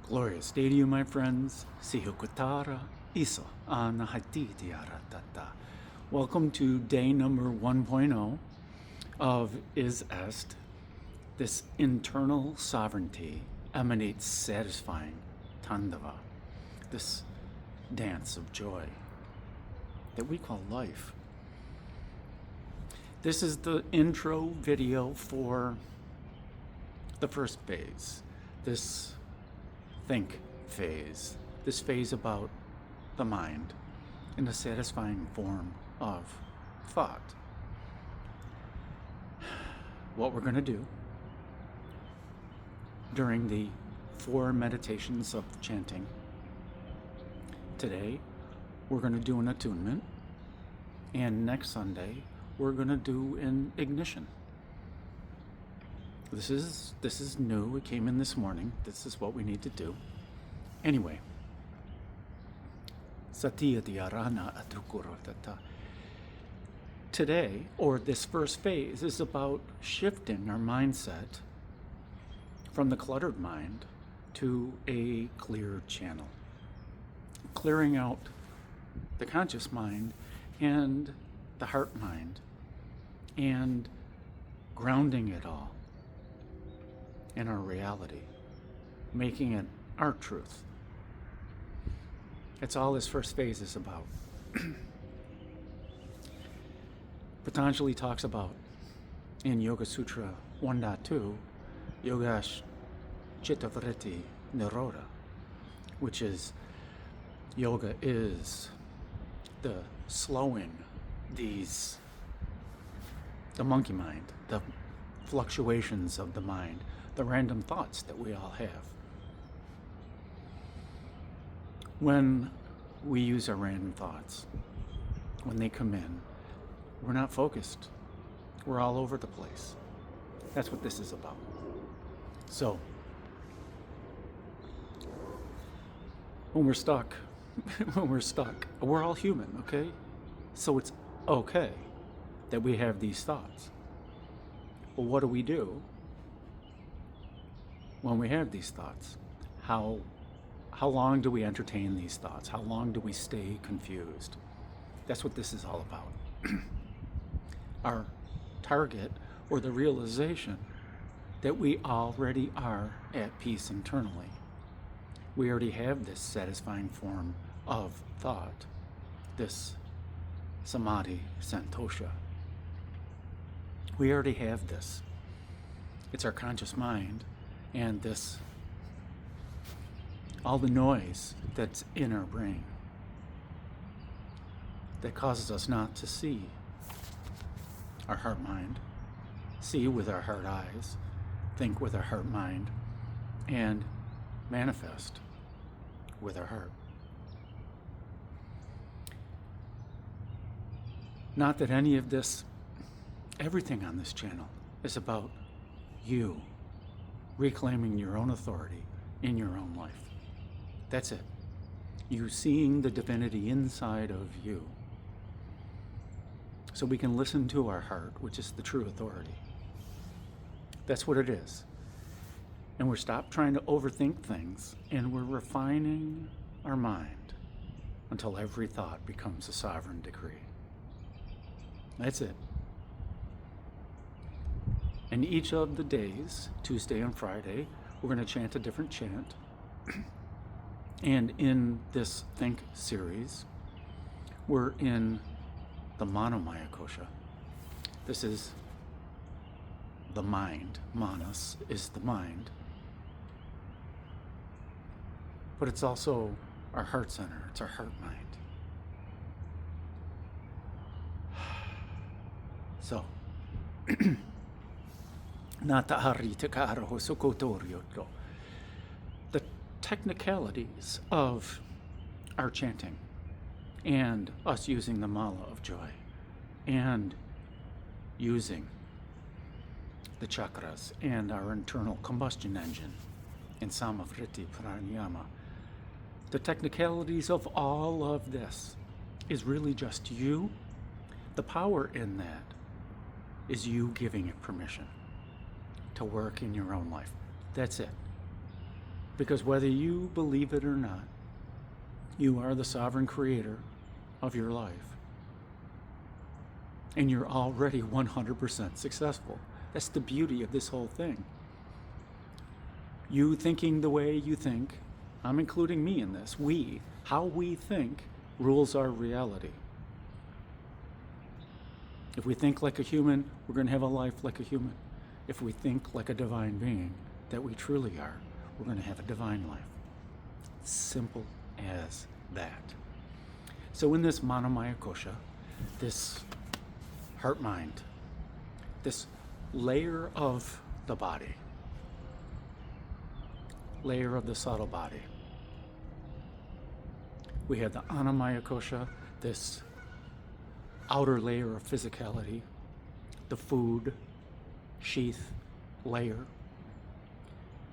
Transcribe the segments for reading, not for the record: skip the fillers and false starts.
Glorious day to you, my friends. Sihukutara Isa Anahatitiaratata. Welcome to day number 1.0 of IS-EST. This internal sovereignty emanates satisfying Tandava, this dance of joy that we call life. This is the intro video for the first phase, this think phase, this phase about the mind in a satisfying form of thought. What we're going to do during the 4 meditations of chanting today, we're going to do an attunement, and next Sunday we're going to do an ignition. This is new. It came in this morning. This is what we need to do. Anyway, Satya Dhyarana Atrukurotata. Today, or this first phase, is about shifting our mindset from the cluttered mind to a clear channel, clearing out the conscious mind and the heart mind, and grounding it all in our reality, making it our truth. That's all this first phase is about. Patanjali talks about in Yoga Sutra 1.2, Yogash Citta Vṛtti Nirodha, which is yoga is the slowing the monkey mind, the fluctuations of the mind, the random thoughts that we all have. When we use our random thoughts, when they come in, we're not focused. We're all over the place. That's what this is about. So, when we're stuck, we're all human, okay? So it's okay that we have these thoughts. Well, what do we do when we have these thoughts? How long do we entertain these thoughts? How long do we stay confused? That's what this is all about. Our target, or the realization that we already are at peace internally. We already have this satisfying form of thought, this Samadhi Santosha. We already have this. It's our conscious mind and this, all the noise that's in our brain that causes us not to see our heart mind, see with our heart eyes, think with our heart mind, and manifest with our heart. Not that any of this, everything on this channel is about you reclaiming your own authority in your own life. That's it. You seeing the divinity inside of you. So we can listen to our heart, which is the true authority. That's what it is. And we're stopped trying to overthink things, and we're refining our mind until every thought becomes a sovereign decree. That's it. And each of the days, Tuesday and Friday, we're going to chant a different chant. And in this Think series, we're in the Manomayakosha. This is the mind. Manas is the mind. But it's also our heart center. It's our heart mind. So, the technicalities of our chanting and us using the mala of joy and using the chakras and our internal combustion engine in Samadhi Santosha pranayama. The technicalities of all of this is really just you. The power in that is you giving it permission to work in your own life. That's it. Because whether you believe it or not, you are the sovereign creator of your life. And you're already 100% successful. That's the beauty of this whole thing. You thinking the way you think, I'm including me in this, how we think rules our reality. If we think like a human, we're going to have a life like a human. If we think like a divine being, that we truly are, we're going to have a divine life. Simple as that. So in this Manomayakosha, this heart-mind, this layer of the body, layer of the subtle body, we have the Anamayakosha, this outer layer of physicality, the food, sheath, layer.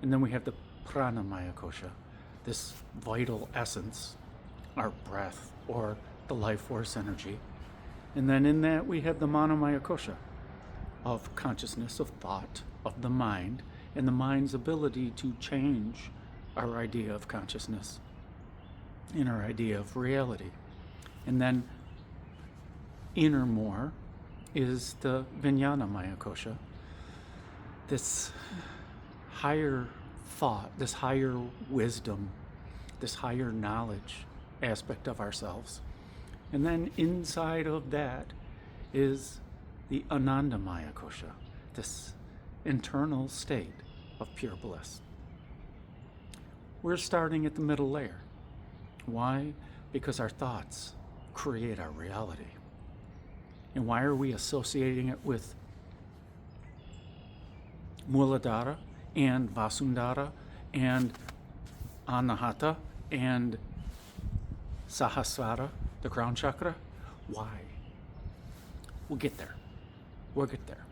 And then we have the Pranamayakosha, this vital essence, our breath, or the life force energy. And then in that we have the Manomayakosha of consciousness, of thought, of the mind, and the mind's ability to change our idea of consciousness and our idea of reality. And then inner more is the Vijnanamayakosha, this higher thought, this higher wisdom, this higher knowledge aspect of ourselves. And then inside of that is the Anandamayakosha, this internal state of pure bliss. We're starting at the middle layer. Why? Because our thoughts create our reality. And why are we associating it with Muladhara and Vasundhara and Anahata and Sahasrara, the crown chakra? Why? We'll get there. We'll get there.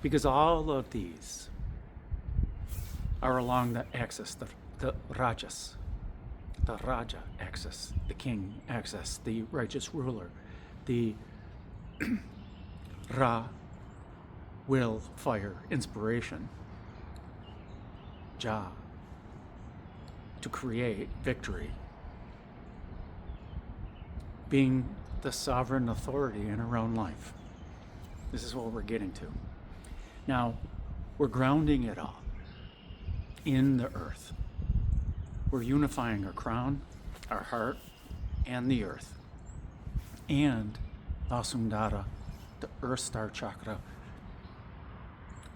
Because all of these are along the axis, the rajas, the Raja axis, the king axis, the righteous ruler, the Ra, will, fire, inspiration, Ja, to create victory, being the sovereign authority in our own life. This is what we're getting to. Now, we're grounding it all in the earth. We're unifying our crown, our heart, and the earth. And Vasundhara, the earth star chakra.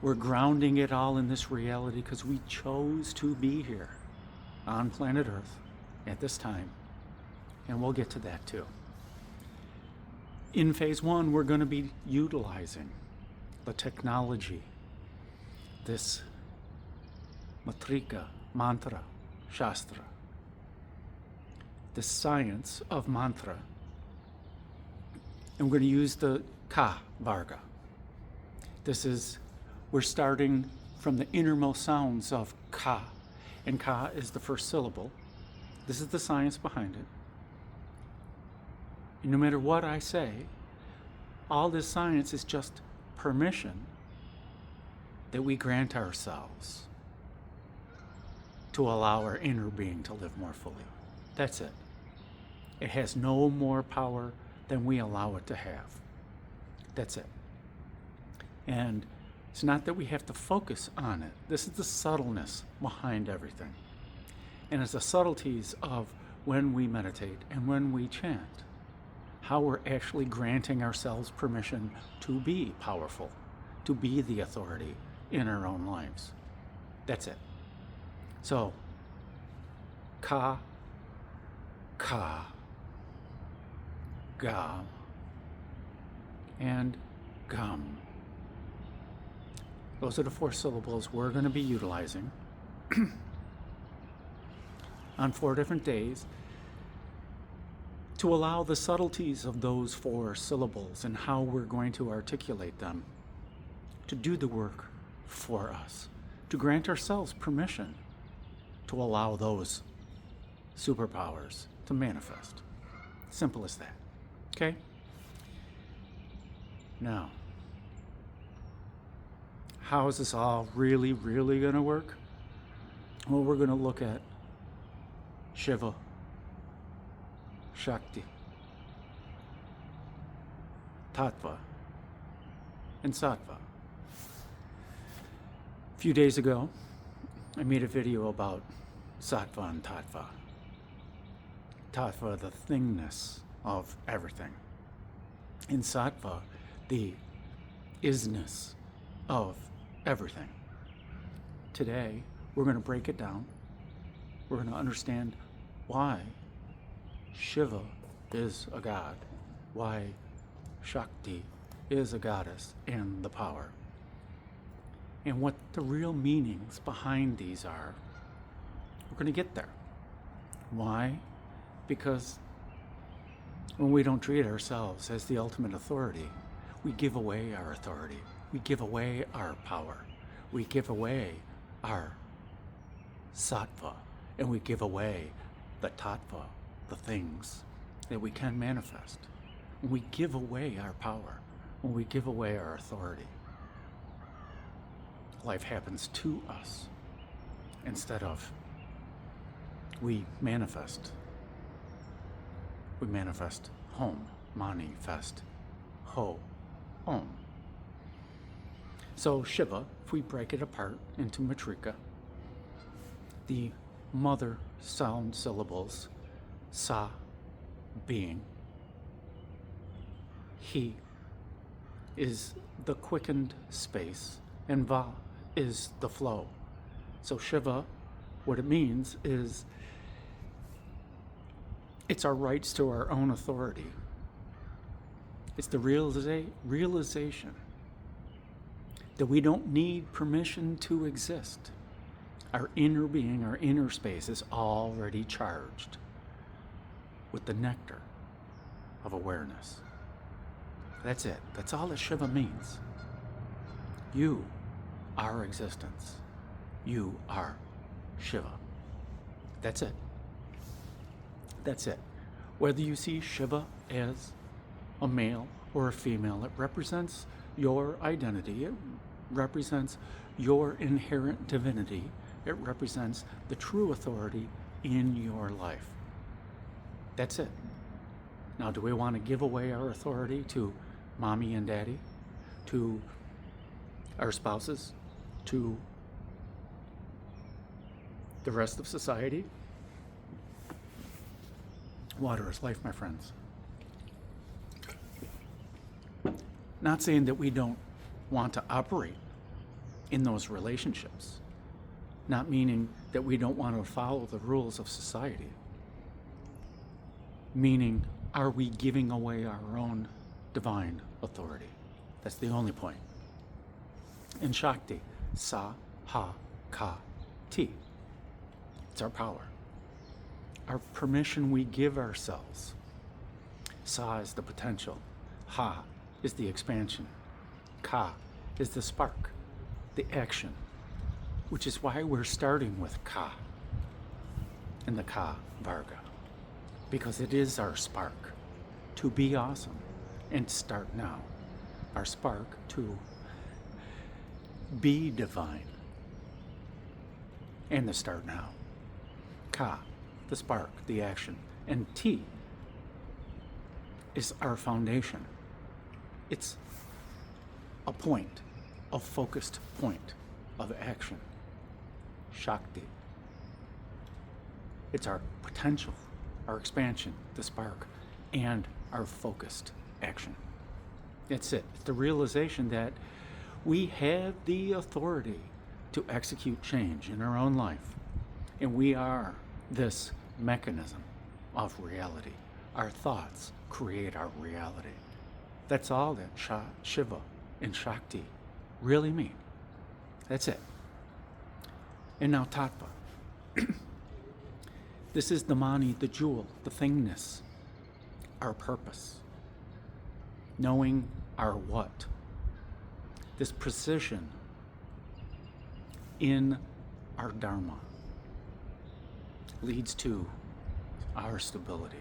We're grounding it all in this reality because we chose to be here on planet Earth at this time. And we'll get to that too. In phase one, we're going to be utilizing the technology, this matrika, mantra, shastra, the science of mantra. And we're going to use the Ka Varga. We're starting from the innermost sounds of Ka. And Ka is the first syllable. This is the science behind it. And no matter what I say, all this science is just permission that we grant ourselves to allow our inner being to live more fully. That's it. It has no more power than we allow it to have. That's it. And it's not that we have to focus on it. This is the subtleness behind everything. And it's the subtleties of when we meditate and when we chant, how we're actually granting ourselves permission to be powerful, to be the authority in our own lives. That's it. So, Ka, Ka, Ga, and Gum. Those are the 4 syllables we're going to be utilizing on 4 different days to allow the subtleties of those 4 syllables and how we're going to articulate them to do the work for us, to grant ourselves permission to allow those superpowers to manifest. Simple as that. Okay? Now, how is this all really going to work? Well, we're going to look at Shiva, Shakti, Tattva, and Sattva. A few days ago, I made a video about Sattva and Tattva. Tattva, the thingness of everything. In Sattva, the isness of everything. Today, we're going to break it down. We're going to understand why Shiva is a god, why Shakti is a goddess and the power, and what the real meanings behind these are. We're going to get there. Why? Because when we don't treat ourselves as the ultimate authority, we give away our authority. We give away our power. We give away our sattva, and we give away the tattva, the things that we can manifest. When we give away our power, when we give away our authority, life happens to us instead of we manifest. We manifest home, manifest ho, home. So Shiva, if we break it apart into matrika, the mother sound syllables, sa, being, he is the quickened space, and va is the flow. So Shiva, what it means is it's our rights to our own authority. It's the realization that we don't need permission to exist. Our inner being, our inner space is already charged with the nectar of awareness. That's it. That's all that Shiva means. You are existence. You are Shiva. That's it. That's it. Whether you see Shiva as a male or a female, it represents your identity. It represents your inherent divinity. It represents the true authority in your life. That's it. Now, do we want to give away our authority to mommy and daddy, to our spouses, to the rest of society? Water is life, my friends. Not saying that we don't want to operate in those relationships. Not meaning that we don't want to follow the rules of society. Meaning, are we giving away our own divine authority? That's the only point. In Shakti, sa, ha, ka, ti. It's our power. Our permission we give ourselves. Sa is the potential. Ha is the expansion. Ka is the spark, the action, which is why we're starting with Ka in the Ka Varga, because it is our spark to be awesome and start now. Our spark to be divine and the start now. Ka, the spark, the action, and Ti is our foundation. It's a point, a focused point of action. Shakti. It's our potential, our expansion, the spark, and our focused action. That's it. It's the realization that we have the authority to execute change in our own life, and we are this mechanism of reality. Our thoughts create our reality. That's all that Shiva and Shakti really mean. That's it. And now Tattva. This is the mani, the jewel, the thingness, our purpose. Knowing our what. This precision in our dharma leads to our stability.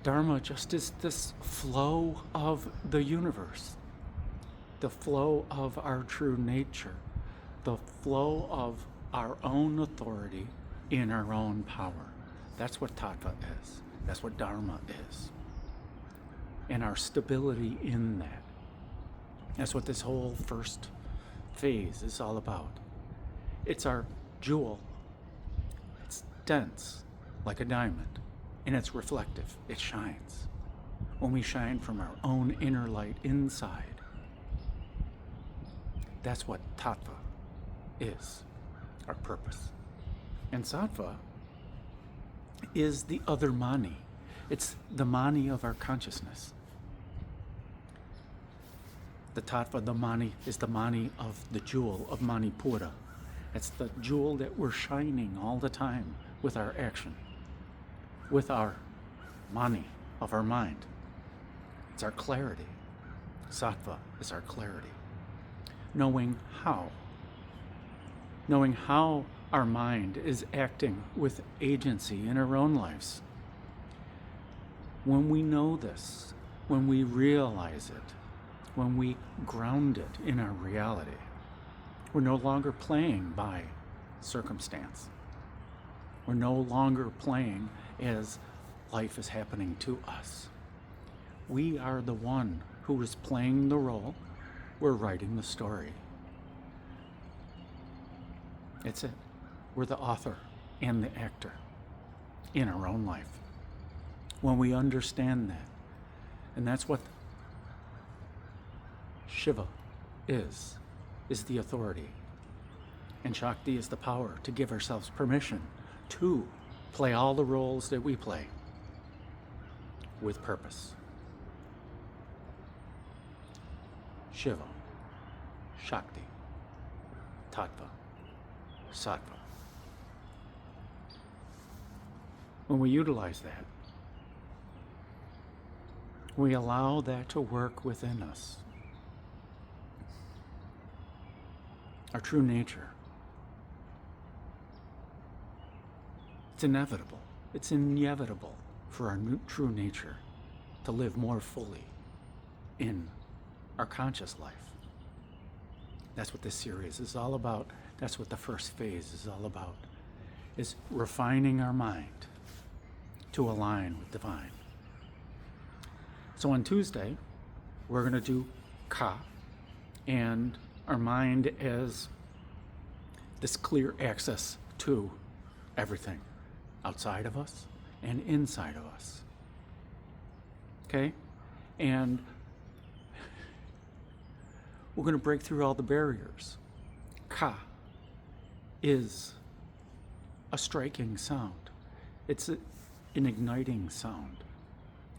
Dharma just is this flow of the universe, the flow of our true nature, the flow of our own authority in our own power. That's what Tattva is. That's what Dharma is. And our stability in that. That's what this whole first phase is all about. It's our jewel. It's dense, like a diamond, and it's reflective. It shines. When we shine from our own inner light inside, that's what Tattva is, our purpose. And Sattva is the other Mani. It's the Mani of our consciousness. The Tattva, the Mani, is the Mani of the jewel of Manipura. It's the jewel that we're shining all the time with our action, with our Mani of our mind. It's our clarity. Sattva is our clarity. Knowing how our mind is acting with agency in our own lives. When we know this, when we realize it, when we ground it in our reality, we're no longer playing by circumstance. We're no longer playing as life is happening to us. We are the one who is playing the role. We're writing the story. It's it. We're the author and the actor in our own life. When we understand that, and that's what Shiva is the authority. And Shakti is the power to give ourselves permission to play all the roles that we play with purpose. Shiva, Shakti, Tattva, Sattva. When we utilize that, we allow that to work within us. Our true nature. It's inevitable. It's inevitable for our true nature to live more fully in our conscious life. That's what this series is all about. That's what the first phase is all about, is refining our mind to align with divine. So on Tuesday, we're going to do Ka, and our mind as this clear access to everything outside of us and inside of us. Okay? And we're going to break through all the barriers. Ka is a striking sound. It's an igniting sound.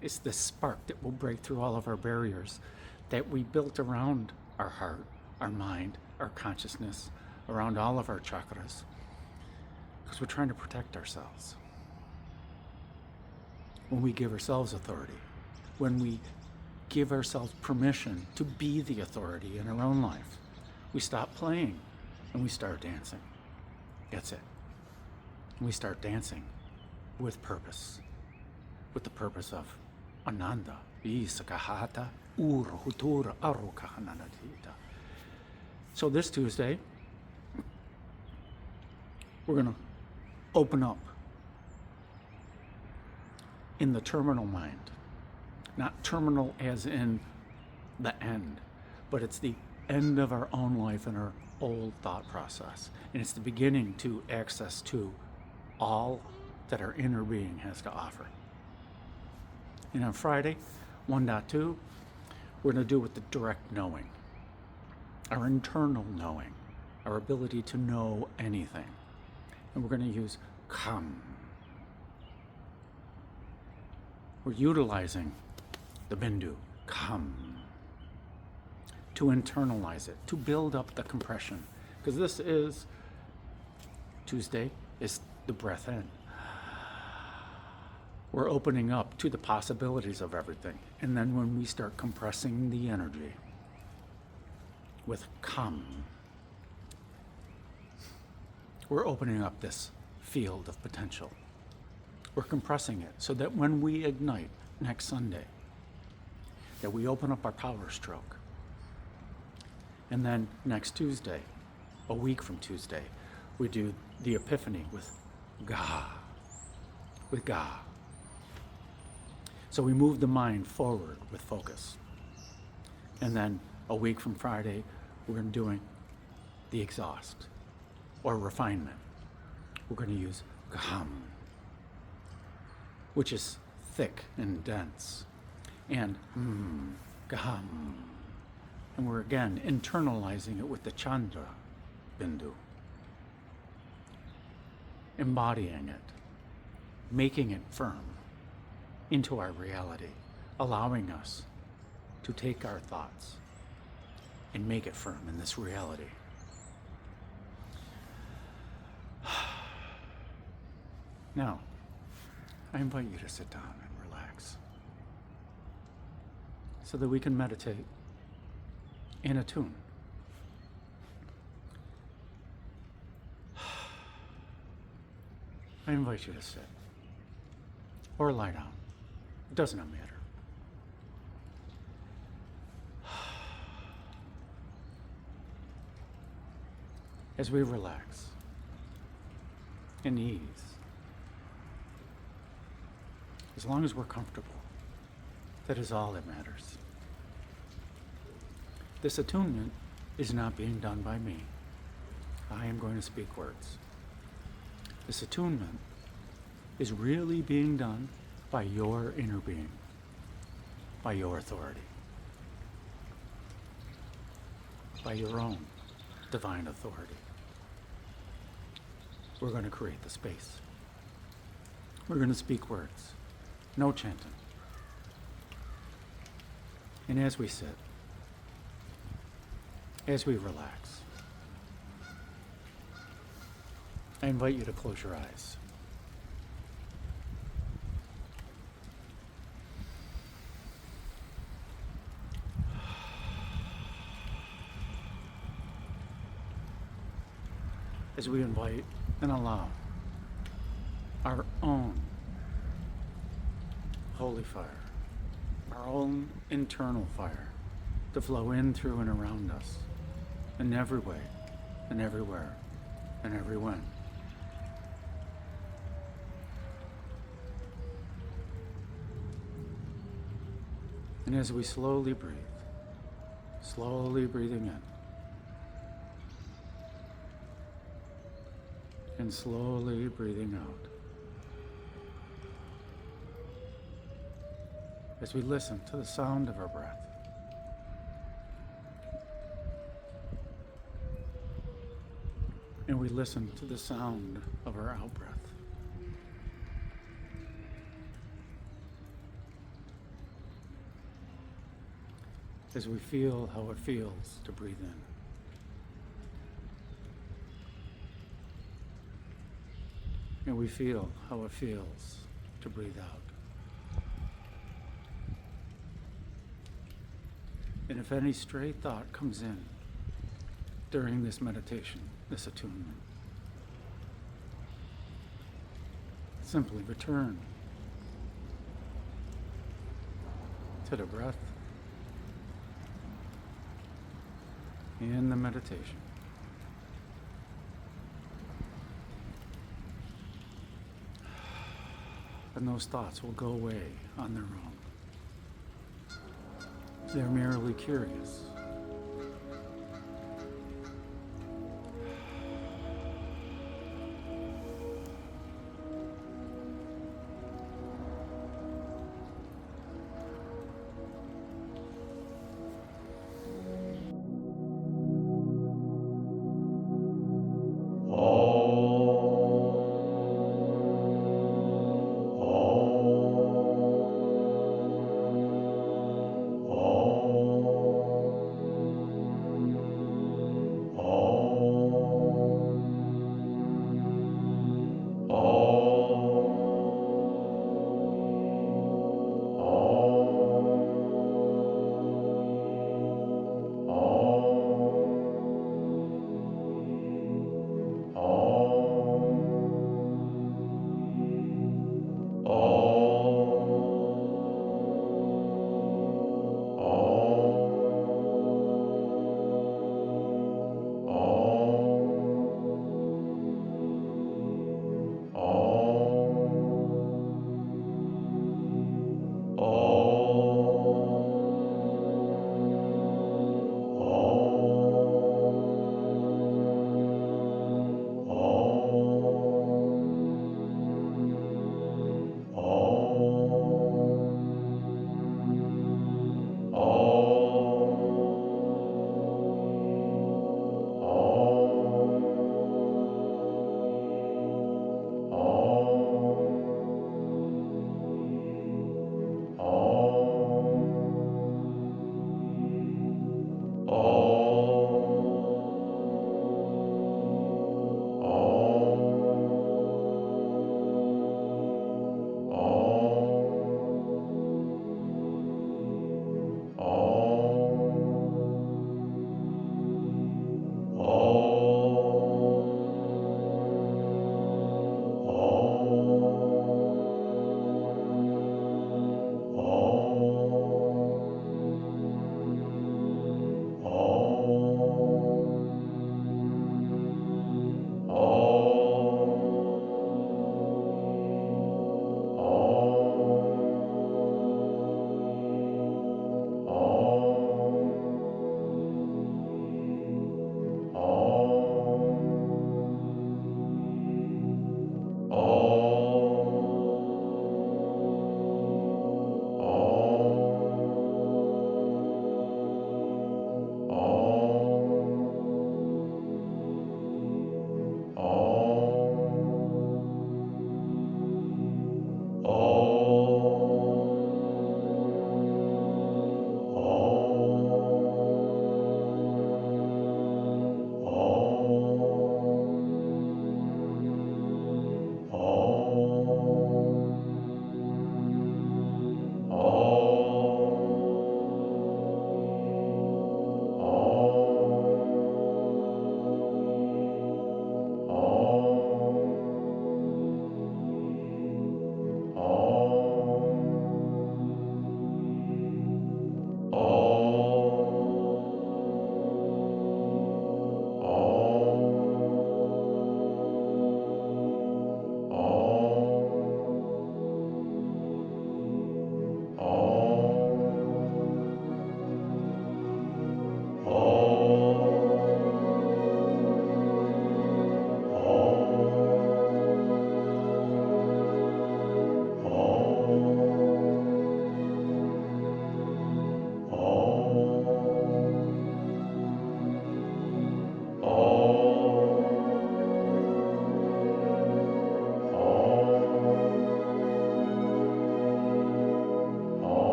It's the spark that will break through all of our barriers that we built around our heart, our mind, our consciousness, around all of our chakras, because we're trying to protect ourselves. When we give ourselves authority, when we give ourselves permission to be the authority in our own life, we stop playing and we start dancing. That's it. And we start dancing with purpose, with the purpose of Ananda, Isakahata, Uruhutura, Arukahananadita. So this Tuesday, we're going to open up in the terminal mind. Not terminal as in the end, but it's the end of our own life and our old thought process. And it's the beginning to access to all that our inner being has to offer. And on Friday, 1.2, we're going to do with the direct knowing, our internal knowing, our ability to know anything. And we're going to use Kam. We're utilizing the Bindu, Kam, to internalize it, to build up the compression. Because this is, Tuesday is the breath in. We're opening up to the possibilities of everything. And then when we start compressing the energy with Kam, we're opening up this field of potential. We're compressing it so that when we ignite next Sunday, that we open up our power stroke. And then next Tuesday, a week from Tuesday, We do the epiphany with Ga, with Ga. So we move the mind forward with focus. And then a week from Friday, we're doing the exhaust or refinement. We're going to use Gaham, which is thick and dense, and Gaham. And we're again internalizing it with the Chandra Bindu, embodying it, making it firm into our reality, allowing us to take our thoughts and make it firm in this reality. Now, I invite you to sit down and relax so that we can meditate and attune. I invite you to sit or lie down. It does not matter. As we relax and ease, as long as we're comfortable, that is all that matters. This attunement is not being done by me. I am going to speak words. This attunement is really being done by your inner being, by your authority, by your own divine authority. We're going to create the space. We're going to speak words. No chanting. And as we sit, as we relax, I invite you to close your eyes. As we invite and allow our own holy fire, our own internal fire to flow in, through, and around us in every way, and everywhere, and every when. And as we slowly breathe, slowly breathing in, and slowly breathing out, as we listen to the sound of our breath, and we listen to the sound of our out-breath. As we feel how it feels to breathe in. And we feel how it feels to breathe out. And if any stray thought comes in during this meditation, this attunement, simply return to the breath and the meditation. And those thoughts will go away on their own. They're merely curious.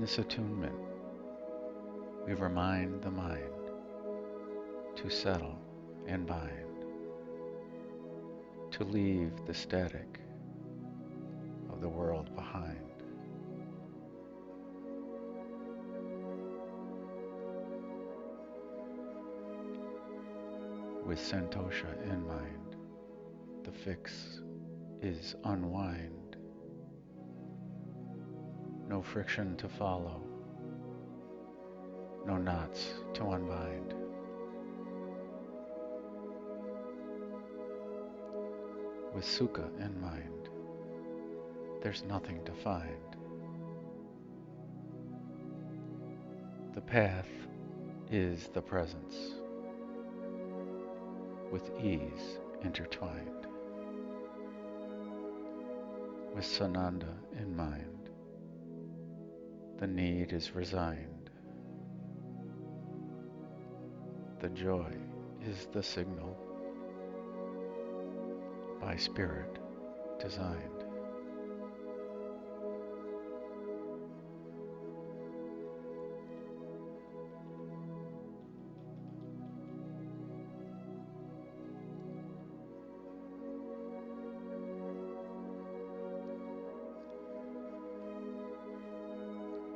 In this attunement, we remind the mind to settle and bind, to leave the static of the world behind. With Santosha in mind, the fix is unwind, no friction to follow, no knots to unbind. With Sukha in mind, there's nothing to find. The path is the presence, with ease intertwined. With Sananda in mind, the need is resigned. The joy is the signal, by spirit designed.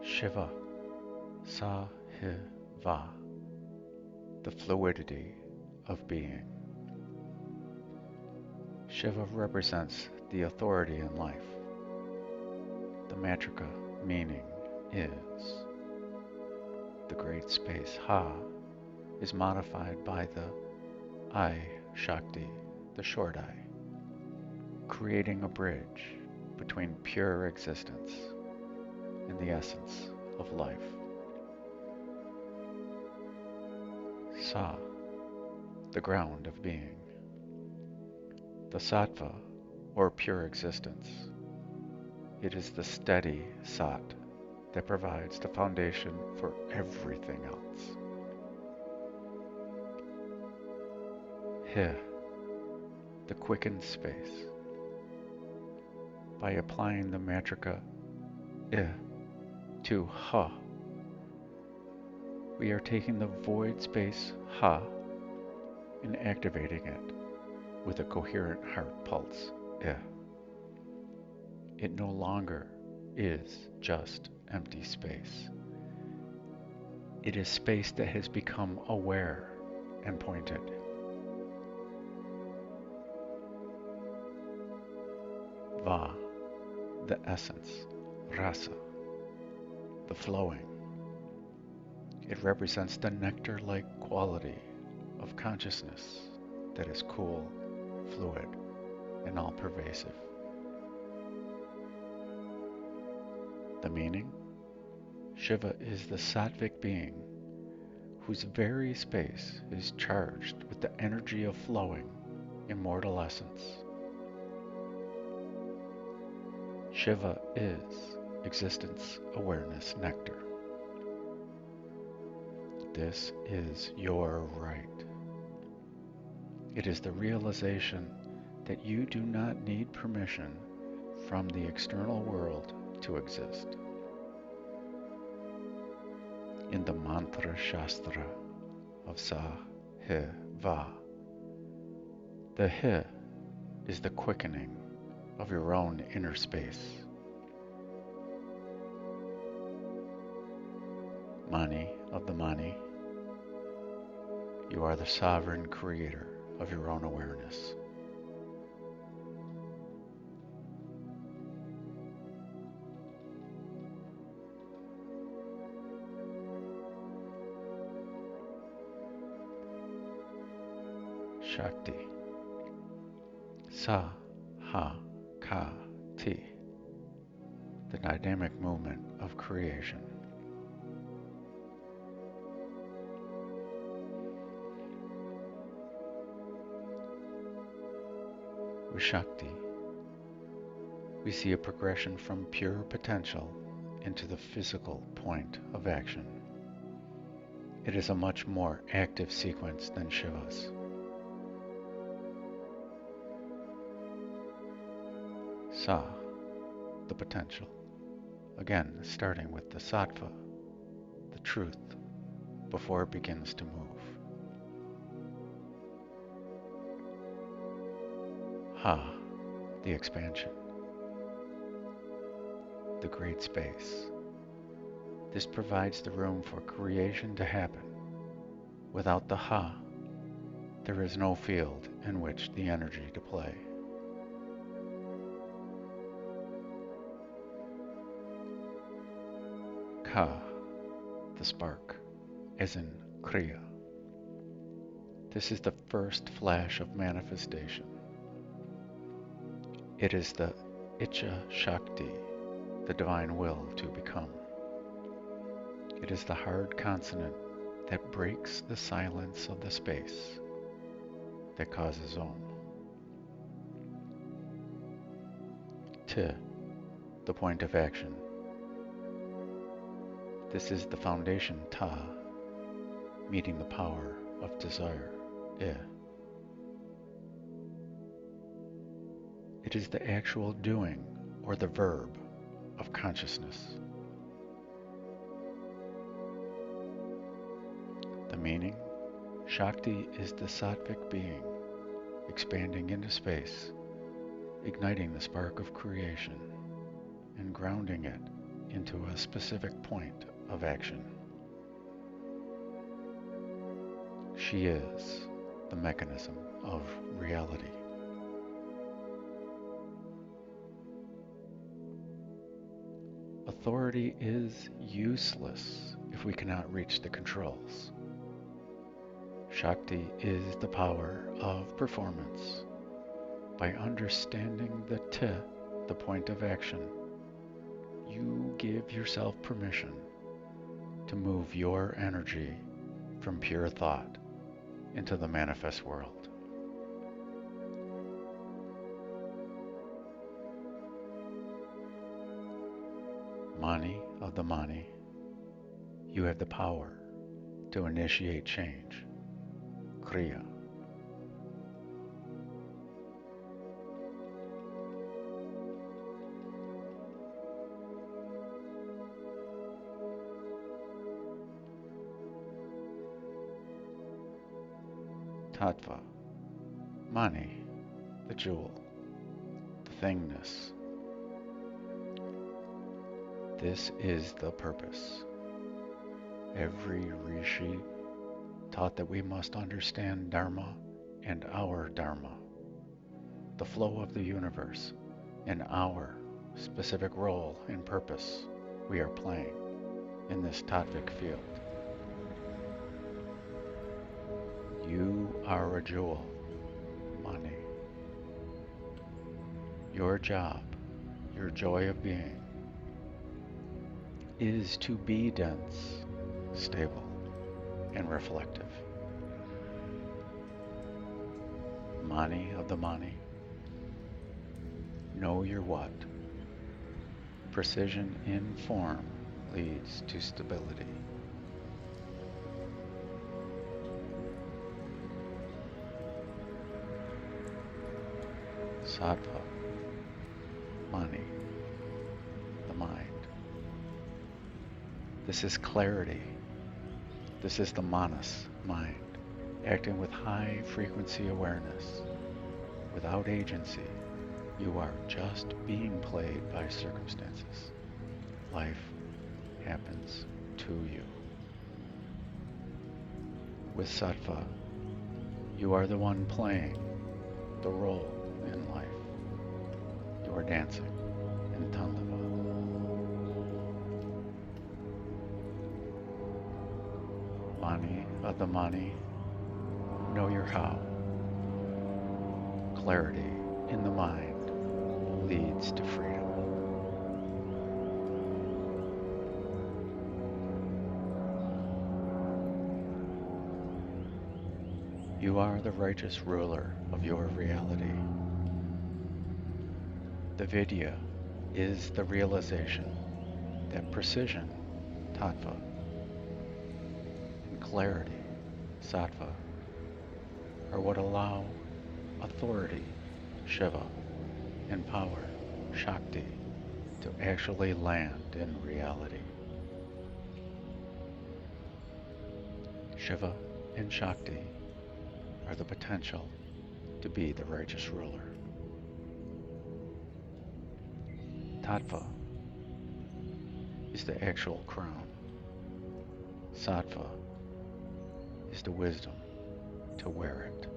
Shiva, Sa-hi-va, the fluidity of being. Shiva represents the authority in life. The matrika meaning is. The great space Ha is modified by the I Shakti, the short I, creating a bridge between pure existence and the essence of life. Sa, the ground of being. The sattva, or pure existence. It is the steady sat that provides the foundation for everything else. Hi, the quickened space. By applying the matrika I to Ha, we are taking the void space Ha and activating it with a coherent heart pulse I. It no longer is just empty space. It is space that has become aware and pointed. Va, the essence, rasa, the flowing. It represents the nectar-like quality of consciousness that is cool, fluid, and all-pervasive. The meaning? Shiva is the sattvic being whose very space is charged with the energy of flowing, immortal essence. Shiva is existence awareness nectar. This is your right. It is the realization that you do not need permission from the external world to exist. In the mantra shastra of Sa-hi-va, the Hi is the quickening of your own inner space. Mani of the Mani, you are the sovereign creator of your own awareness. Shakti, Sa-ha-ka-ti, the dynamic movement of creation. With Shakti, we see a progression from pure potential into the physical point of action. It is a much more active sequence than Shiva's. Sa, the potential. again starting with the sattva, the truth, before it begins to move. Ha, the expansion, the great space. This provides the room for creation to happen. Without the ha, there is no field in which the energy to play. Ka, the spark, as in kriya. This is the first flash of manifestation. It is the Icha Shakti, the divine will to become. It is the hard consonant that breaks the silence of the space, that causes Om. T, the point of action. This is the foundation Ta, meeting the power of desire, I. It is the actual doing, or the verb, of consciousness. The meaning? Shakti is the sattvic being, expanding into space, igniting the spark of creation, and grounding it into a specific point of action. She is the mechanism of reality. Authority is useless if we cannot reach the controls. Shakti is the power of performance. By understanding the T, the point of action, you give yourself permission to move your energy from pure thought into the manifest world. Mani of the Mani, you have the power to initiate change. Kriya. Tattva, Mani, the jewel, the thingness. This is the purpose. Every rishi taught that we must understand Dharma and our Dharma, the flow of the universe, and our specific role and purpose we are playing in this tattvic field. You are a jewel, Mani. Your job, your joy of being, is to be dense, stable, and reflective. Mani of the Mani, know your what. Precision in form leads to stability. Sattva, Mani, the mind. This is clarity. This is the Manas, mind, acting with high frequency awareness. Without agency, you are just being played by circumstances. Life happens to you. With Sattva, you are the one playing the role in life. You are dancing in Tandava. Mani of the Mani, know your how. Clarity in the mind leads to freedom. You are the righteous ruler of your reality. The Vidya is the realization that precision, Tattva, and clarity, Sattva, are what allow authority, Shiva, and power, Shakti, to actually land in reality. Shiva and Shakti are the potential to be the righteous ruler. Tattva is the actual crown. Sattva is the wisdom to wear it.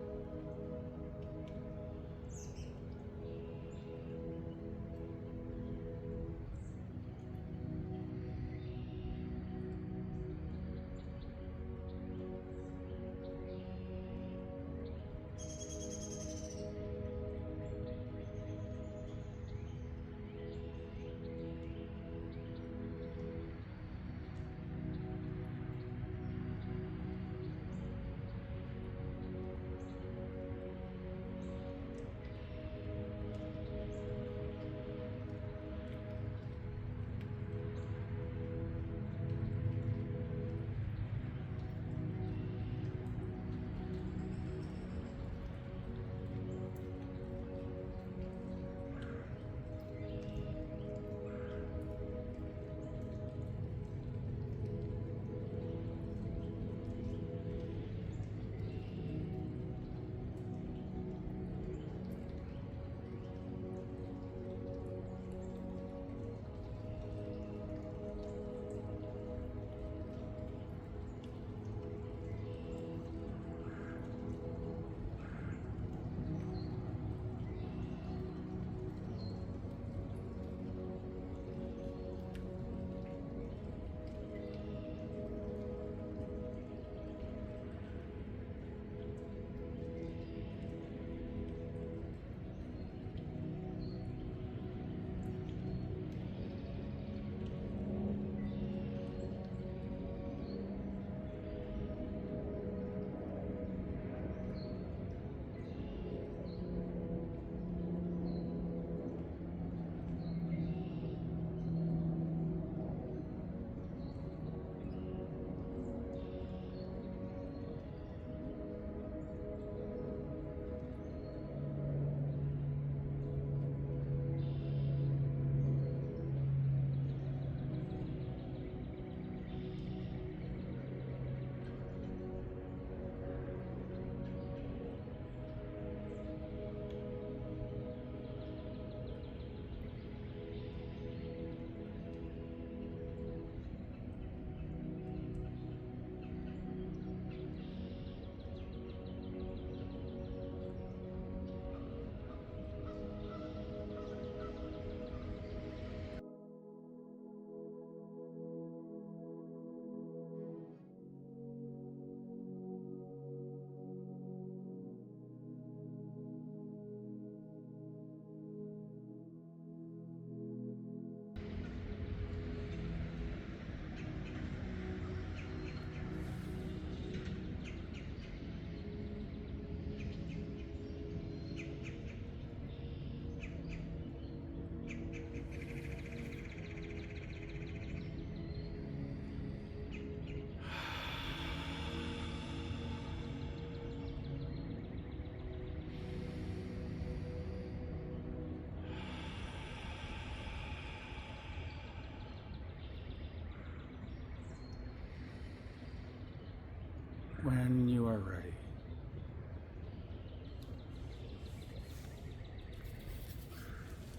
When you are ready,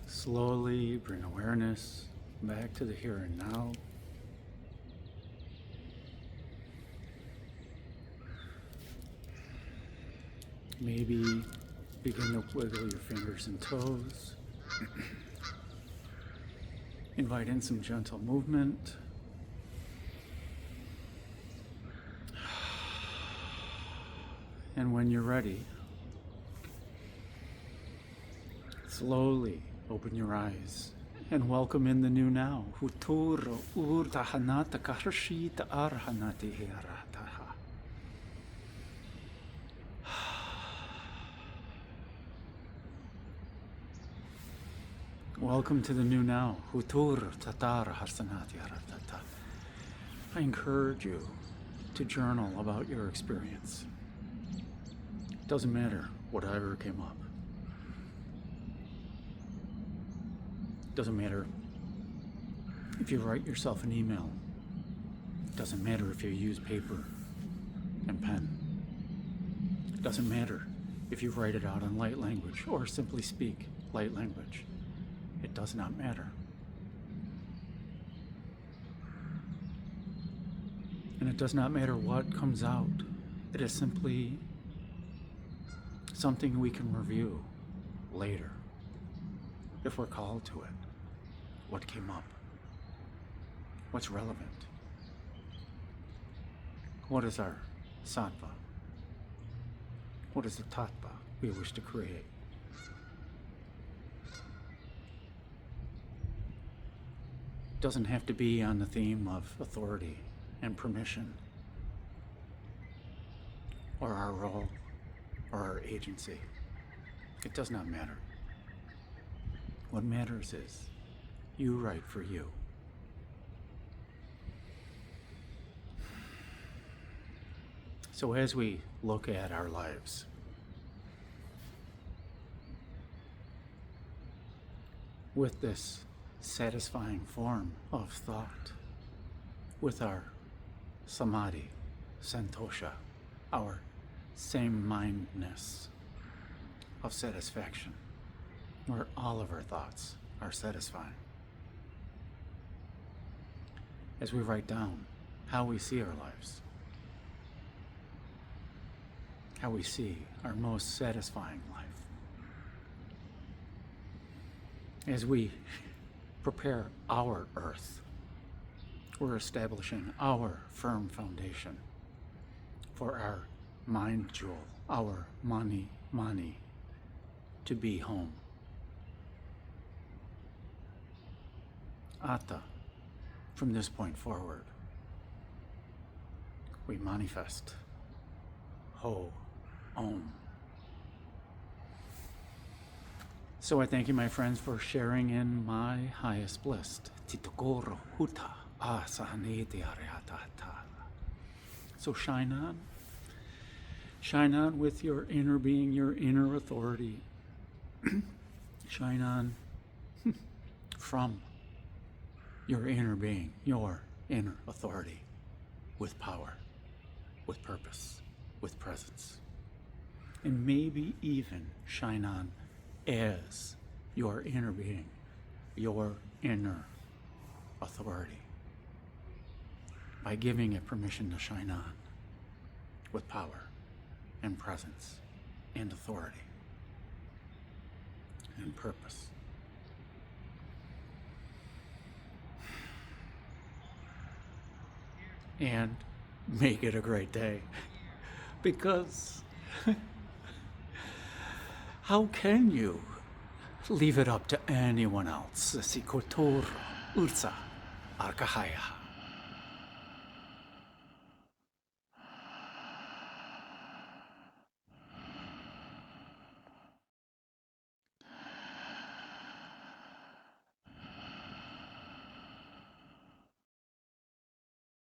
slowly bring awareness back to the here and now. Maybe begin to wiggle your fingers and toes. Invite in some gentle movement. And when you're ready, slowly open your eyes and welcome in the new now. Huturo urta hanata karshita arhanati hirataha. Welcome to the new now. Hutur tatara harsanati haratata. I encourage you to journal about your experience. Doesn't matter whatever came up. Doesn't matter If you write yourself an email, it doesn't matter if you use paper and pen. It doesn't matter if you write it out in light language or simply speak light language. It does not matter. And it does not matter what comes out. It is simply something we can review later, if we're called to it. What came up? What's relevant? What is our sattva? What is the tattva we wish to create? It doesn't have to be on the theme of authority and permission, or our role, or our agency. It does not matter. What matters is you write for you. So as we look at our lives, with this satisfying form of thought, with our Samadhi Santosha, our same-mindedness of satisfaction, where all of our thoughts are satisfying. As we write down how we see our lives, how we see our most satisfying life, as we prepare our earth, we're establishing our firm foundation for our mind jewel, our mani, to be home. Atta, from this point forward, we manifest Ho, Om. So I thank you, my friends, for sharing in my highest bliss. Titukoro huta asaneti ariatata. So shine on with your inner being, your inner authority. Shine on from your inner being, your inner authority, with power, with purpose, with presence. And maybe even shine on as your inner being, your inner authority, by giving it permission to shine on with power and presence and authority and purpose. And make it a great day, because how can you leave it up to anyone else? Si kotor ursa arkahaya.